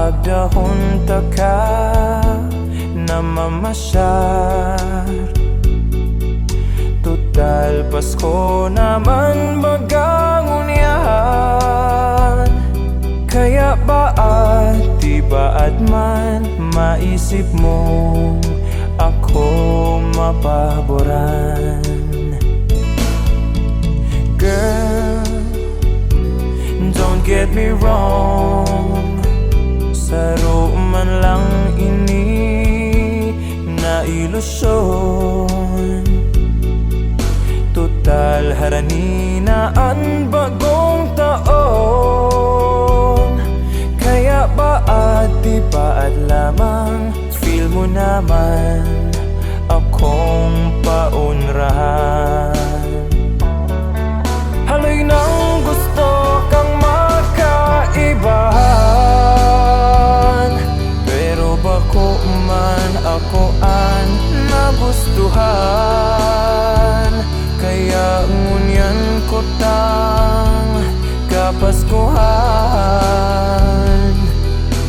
Agdahon ta ka na mamasyar. Total Pasko naman magangunyahan. Kaya baat di baat man maisip mo ako mapaboran. Girl, don't get me wrong, saro man lang ini na ilusyon. Total harani na ang bagong taon. Kaya baat di baat lamang, feel mo naman akong paunrahan. Haloy nang gusto kang makaibahan, pero bako man ako ang nagustuhan. Kaya ngunyan ko tang kapaskuhan.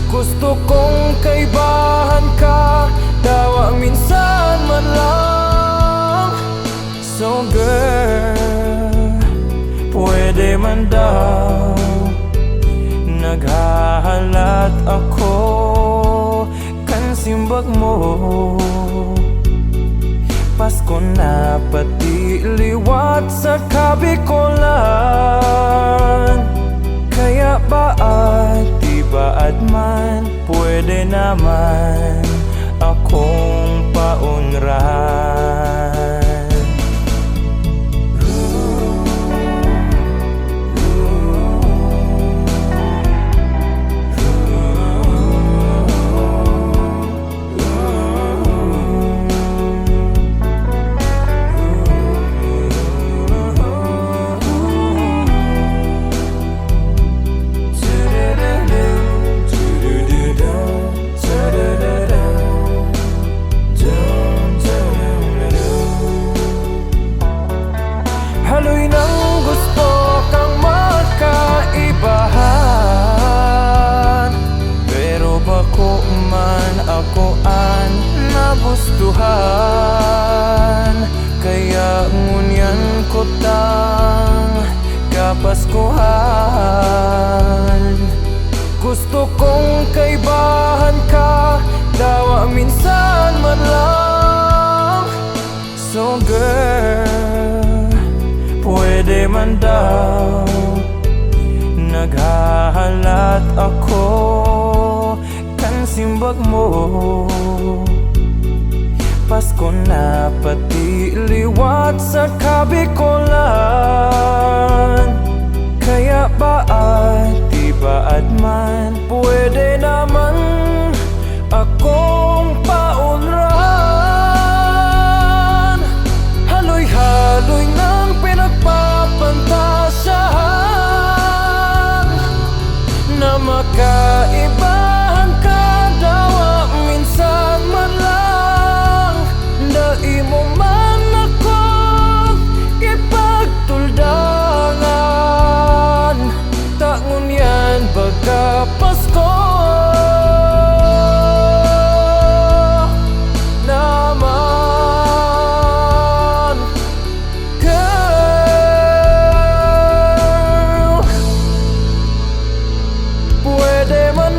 Gusto kong kaibahan ka, dawa minsan man lang. So girl, pwede man daw naghahalat ako kan simbag mo. Pasko na pati liwat sa kabikulan. Kaya baat di baat man, pwede naman akong paunrahan. Haloy nang gusto kang makaibahan, pero bako man ako ang nagustuhan. Kaya ngunyan ko tang kapaskuhan. Gusto kong kaibahan ka, dawa minsan man lang. So girl, pwede man daw naghahalat ako kan simbag mo. Pasko na pati liwat sa kabikulan. Kaya baat di baat man, pwede naman akong paunrahan. Haloy-haloy ng pinagpapantasyahan, na makaibahan ka, dawa minsan man lang. Dai mo man ako ipagtuldangan, tangon yan baga Pasko naman. Girl, pwede man